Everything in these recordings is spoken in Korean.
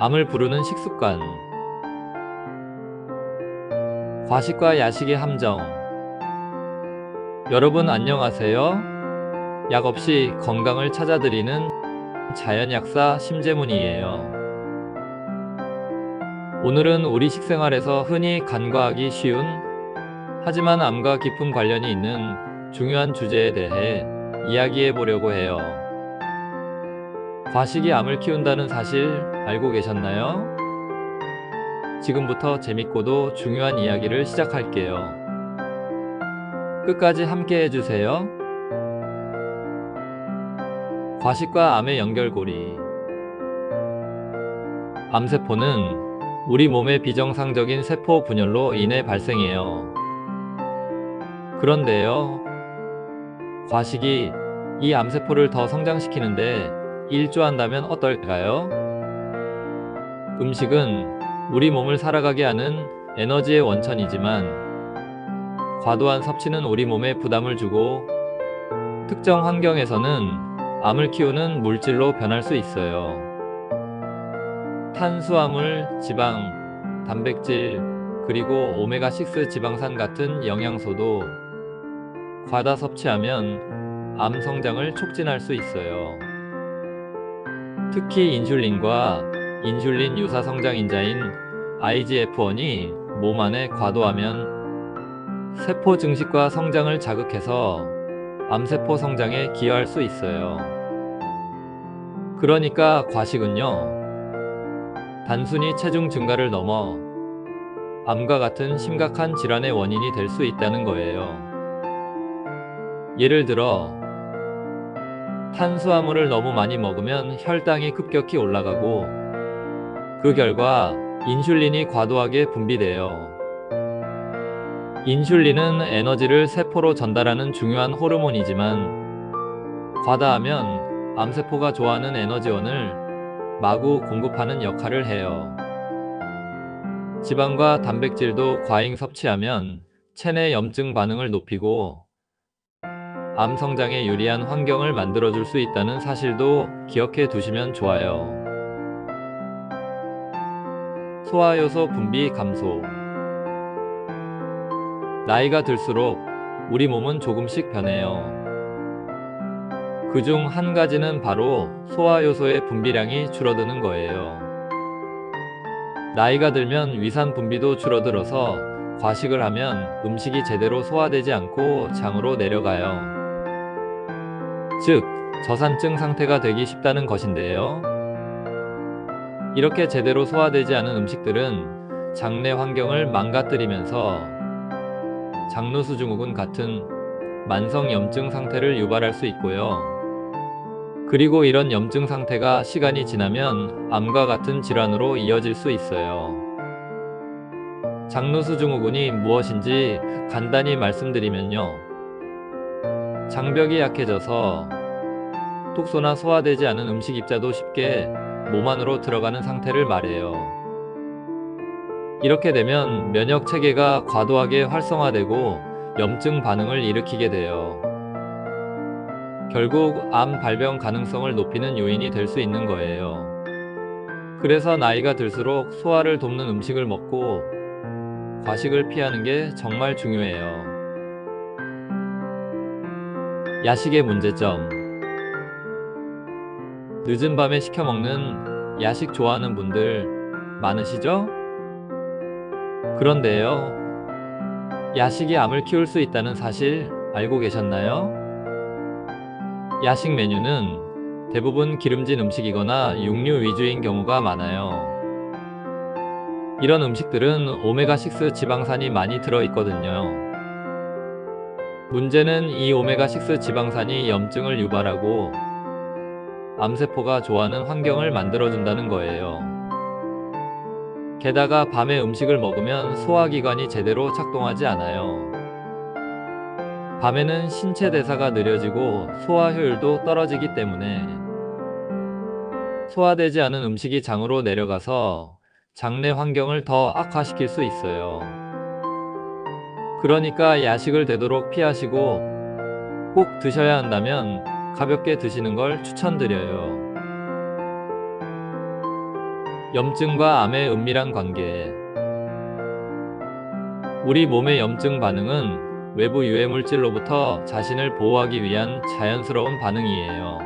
암을 부르는 식습관. 과식과 야식의 함정. 여러분 안녕하세요. 약 없이 건강을 찾아드리는 자연약사 심재문이에요. 오늘은 우리 식생활에서 흔히 간과하기 쉬운, 하지만 암과 깊은 관련이 있는 중요한 주제에 대해 이야기해 보려고 해요. 과식이 암을 키운다는 사실 알고 계셨나요? 지금부터 재밌고도 중요한 이야기를 시작할게요. 끝까지 함께 해주세요. 과식과 암의 연결고리. 암세포는 우리 몸의 비정상적인 세포 분열로 인해 발생해요. 그런데요, 과식이 이 암세포를 더 성장시키는데 일조한다면 어떨까요? 음식은 우리 몸을 살아가게 하는 에너지의 원천이지만 과도한 섭취는 우리 몸에 부담을 주고 특정 환경에서는 암을 키우는 물질로 변할 수 있어요. 탄수화물, 지방, 단백질, 그리고 오메가6 지방산 같은 영양소도 과다 섭취하면 암 성장을 촉진할 수 있어요. 특히 인슐린과 인슐린 유사 성장인자인 IGF-1이 몸 안에 과도하면 세포 증식과 성장을 자극해서 암세포 성장에 기여할 수 있어요. 그러니까 과식은요, 단순히 체중 증가를 넘어 암과 같은 심각한 질환의 원인이 될 수 있다는 거예요. 예를 들어, 탄수화물을 너무 많이 먹으면 혈당이 급격히 올라가고 그 결과 인슐린이 과도하게 분비돼요. 인슐린은 에너지를 세포로 전달하는 중요한 호르몬이지만 과다하면 암세포가 좋아하는 에너지원을 마구 공급하는 역할을 해요. 지방과 단백질도 과잉 섭취하면 체내 염증 반응을 높이고 암 성장에 유리한 환경을 만들어줄 수 있다는 사실도 기억해 두시면 좋아요. 소화효소 분비 감소. 나이가 들수록 우리 몸은 조금씩 변해요. 그중 한 가지는 바로 소화효소의 분비량이 줄어드는 거예요. 나이가 들면 위산 분비도 줄어들어서 과식을 하면 음식이 제대로 소화되지 않고 장으로 내려가요. 즉, 저산증 상태가 되기 쉽다는 것인데요. 이렇게 제대로 소화되지 않은 음식들은 장내 환경을 망가뜨리면서 장누수증후군 같은 만성 염증 상태를 유발할 수 있고요. 그리고 이런 염증 상태가 시간이 지나면 암과 같은 질환으로 이어질 수 있어요. 장누수증후군이 무엇인지 간단히 말씀드리면요. 장벽이 약해져서 독소나 소화되지 않은 음식 입자도 쉽게 몸 안으로 들어가는 상태를 말해요. 이렇게 되면 면역 체계가 과도하게 활성화되고 염증 반응을 일으키게 돼요. 결국 암 발병 가능성을 높이는 요인이 될 수 있는 거예요. 그래서 나이가 들수록 소화를 돕는 음식을 먹고 과식을 피하는 게 정말 중요해요. 야식의 문제점. 늦은 밤에 시켜 먹는 야식 좋아하는 분들 많으시죠? 그런데요, 야식이 암을 키울 수 있다는 사실 알고 계셨나요? 야식 메뉴는 대부분 기름진 음식이거나 육류 위주인 경우가 많아요. 이런 음식들은 오메가6 지방산이 많이 들어있거든요. 문제는 이 오메가6 지방산이 염증을 유발하고 암세포가 좋아하는 환경을 만들어준다는 거예요. 게다가 밤에 음식을 먹으면 소화기관이 제대로 작동하지 않아요. 밤에는 신체 대사가 느려지고 소화 효율도 떨어지기 때문에 소화되지 않은 음식이 장으로 내려가서 장내 환경을 더 악화시킬 수 있어요. 그러니까 야식을 되도록 피하시고 꼭 드셔야 한다면 가볍게 드시는 걸 추천드려요. 염증과 암의 은밀한 관계. 우리 몸의 염증 반응은 외부 유해 물질로부터 자신을 보호하기 위한 자연스러운 반응이에요.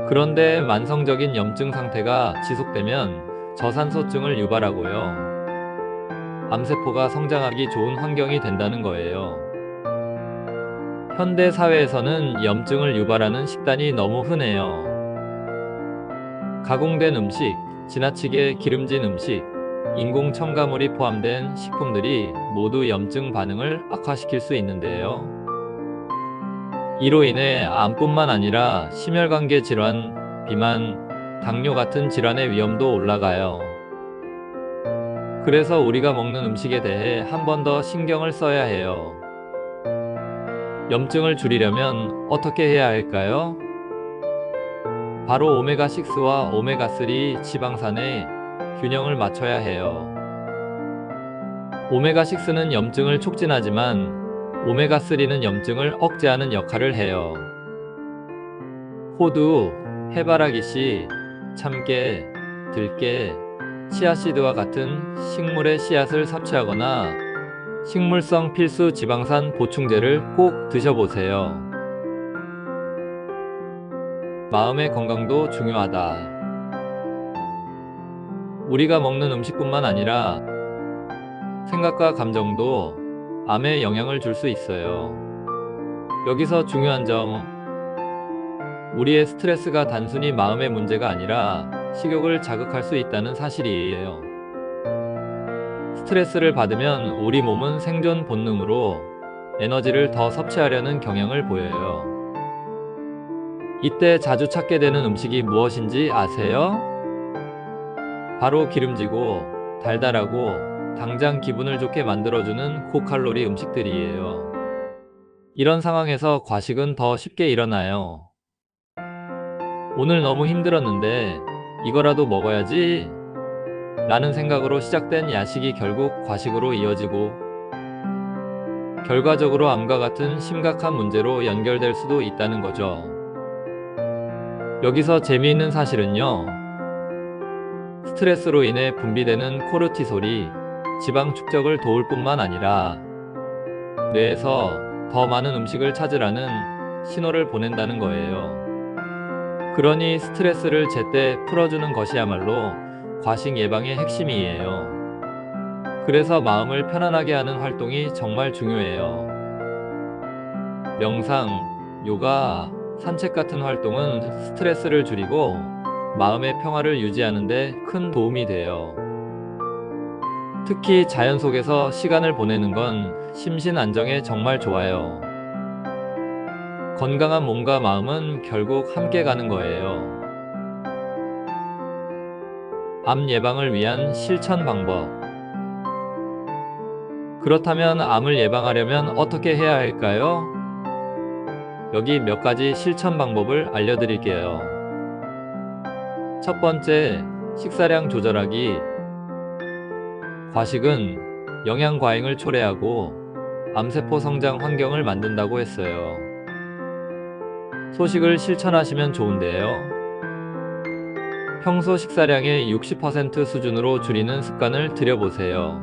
그런데 만성적인 염증 상태가 지속되면 저산소증을 유발하고요. 암세포가 성장하기 좋은 환경이 된다는 거예요. 현대 사회에서는 염증을 유발하는 식단이 너무 흔해요. 가공된 음식, 지나치게 기름진 음식, 인공 첨가물이 포함된 식품들이 모두 염증 반응을 악화시킬 수 있는데요. 이로 인해 암뿐만 아니라 심혈관계 질환, 비만, 당뇨 같은 질환의 위험도 올라가요. 그래서 우리가 먹는 음식에 대해 한 번 더 신경을 써야 해요. 염증을 줄이려면 어떻게 해야 할까요? 바로 오메가6와 오메가3 지방산의 균형을 맞춰야 해요. 오메가6는 염증을 촉진하지만 오메가3는 염증을 억제하는 역할을 해요. 호두, 해바라기씨, 참깨, 들깨, 치아씨드와 같은 식물의 씨앗을 섭취하거나 식물성 필수 지방산 보충제를 꼭 드셔보세요. 마음의 건강도 중요하다. 우리가 먹는 음식뿐만 아니라 생각과 감정도 암에 영향을 줄 수 있어요. 여기서 중요한 점, 우리의 스트레스가 단순히 마음의 문제가 아니라 식욕을 자극할 수 있다는 사실이에요. 스트레스를 받으면 우리 몸은 생존 본능으로 에너지를 더 섭취하려는 경향을 보여요. 이때 자주 찾게 되는 음식이 무엇인지 아세요? 바로 기름지고 달달하고 당장 기분을 좋게 만들어주는 고칼로리 음식들이에요. 이런 상황에서 과식은 더 쉽게 일어나요. 오늘 너무 힘들었는데 이거라도 먹어야지 라는 생각으로 시작된 야식이 결국 과식으로 이어지고 결과적으로 암과 같은 심각한 문제로 연결될 수도 있다는 거죠. 여기서 재미있는 사실은요. 스트레스로 인해 분비되는 코르티솔이 지방 축적을 도울 뿐만 아니라 뇌에서 더 많은 음식을 찾으라는 신호를 보낸다는 거예요. 그러니 스트레스를 제때 풀어주는 것이야말로 과식 예방의 핵심이에요. 그래서 마음을 편안하게 하는 활동이 정말 중요해요. 명상, 요가, 산책 같은 활동은 스트레스를 줄이고 마음의 평화를 유지하는 데 큰 도움이 돼요. 특히 자연 속에서 시간을 보내는 건 심신 안정에 정말 좋아요. 건강한 몸과 마음은 결국 함께 가는 거예요. 암 예방을 위한 실천 방법. 그렇다면 암을 예방하려면 어떻게 해야 할까요? 여기 몇 가지 실천 방법을 알려드릴게요. 첫 번째, 식사량 조절하기. 과식은 영양 과잉을 초래하고 암세포 성장 환경을 만든다고 했어요. 소식을 실천하시면 좋은데요. 평소 식사량의 60% 수준으로 줄이는 습관을 들여보세요.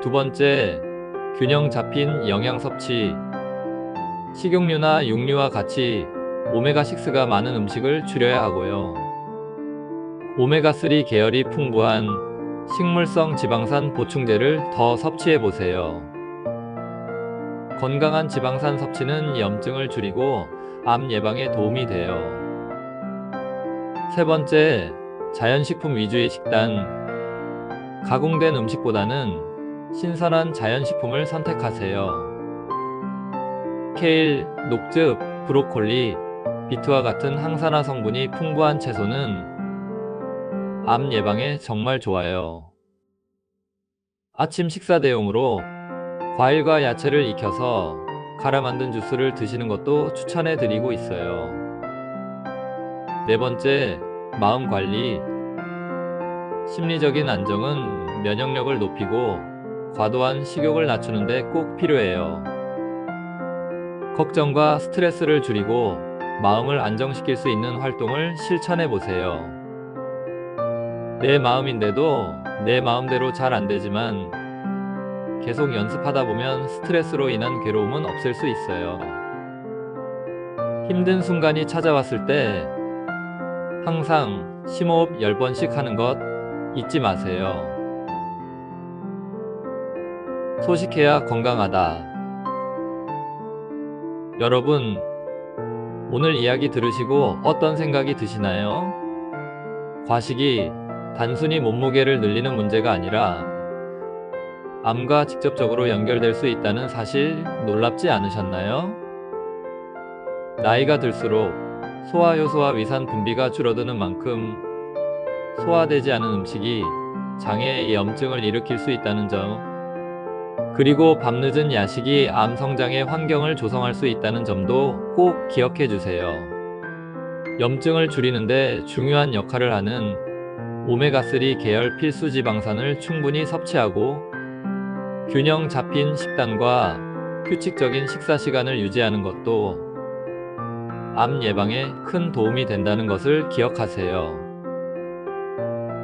두 번째, 균형 잡힌 영양 섭취. 식용유나 육류와 같이 오메가6가 많은 음식을 줄여야 하고요. 오메가3 계열이 풍부한 식물성 지방산 보충제를 더 섭취해 보세요. 건강한 지방산 섭취는 염증을 줄이고 암 예방에 도움이 돼요. 세 번째, 자연식품 위주의 식단. 가공된 음식보다는 신선한 자연식품을 선택하세요. 케일, 녹즙, 브로콜리, 비트와 같은 항산화 성분이 풍부한 채소는 암 예방에 정말 좋아요. 아침 식사 대용으로 과일과 야채를 익혀서 갈아 만든 주스를 드시는 것도 추천해 드리고 있어요. 네 번째, 마음 관리. 심리적인 안정은 면역력을 높이고 과도한 식욕을 낮추는 데 꼭 필요해요. 걱정과 스트레스를 줄이고 마음을 안정시킬 수 있는 활동을 실천해 보세요. 내 마음인데도 내 마음대로 잘 안 되지만 계속 연습하다 보면 스트레스로 인한 괴로움은 없앨 수 있어요. 힘든 순간이 찾아왔을 때 항상 심호흡 10번씩 하는 것 잊지 마세요. 소식해야 건강하다. 여러분, 오늘 이야기 들으시고 어떤 생각이 드시나요? 과식이 단순히 몸무게를 늘리는 문제가 아니라 암과 직접적으로 연결될 수 있다는 사실 놀랍지 않으셨나요? 나이가 들수록 소화효소와 위산 분비가 줄어드는 만큼 소화되지 않은 음식이 장에 염증을 일으킬 수 있다는 점, 그리고 밤늦은 야식이 암 성장의 환경을 조성할 수 있다는 점도 꼭 기억해 주세요. 염증을 줄이는데 중요한 역할을 하는 오메가3 계열 필수 지방산을 충분히 섭취하고 균형 잡힌 식단과 규칙적인 식사 시간을 유지하는 것도 암 예방에 큰 도움이 된다는 것을 기억하세요.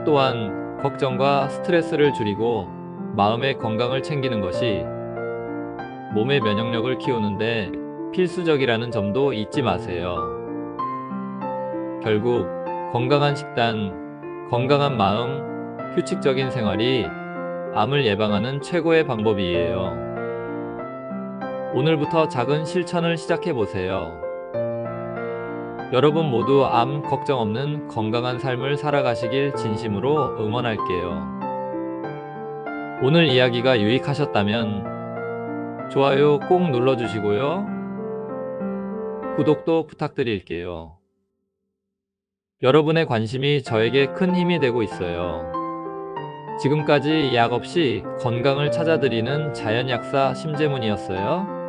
또한 걱정과 스트레스를 줄이고 마음의 건강을 챙기는 것이 몸의 면역력을 키우는데 필수적이라는 점도 잊지 마세요. 결국 건강한 식단, 건강한 마음, 규칙적인 생활이 암을 예방하는 최고의 방법이에요. 오늘부터 작은 실천을 시작해 보세요. 여러분 모두 암 걱정 없는 건강한 삶을 살아가시길 진심으로 응원할게요. 오늘 이야기가 유익하셨다면 좋아요 꼭 눌러주시고요. 구독도 부탁드릴게요. 여러분의 관심이 저에게 큰 힘이 되고 있어요. 지금까지 약 없이 건강을 찾아드리는 자연약사 심재문이었어요.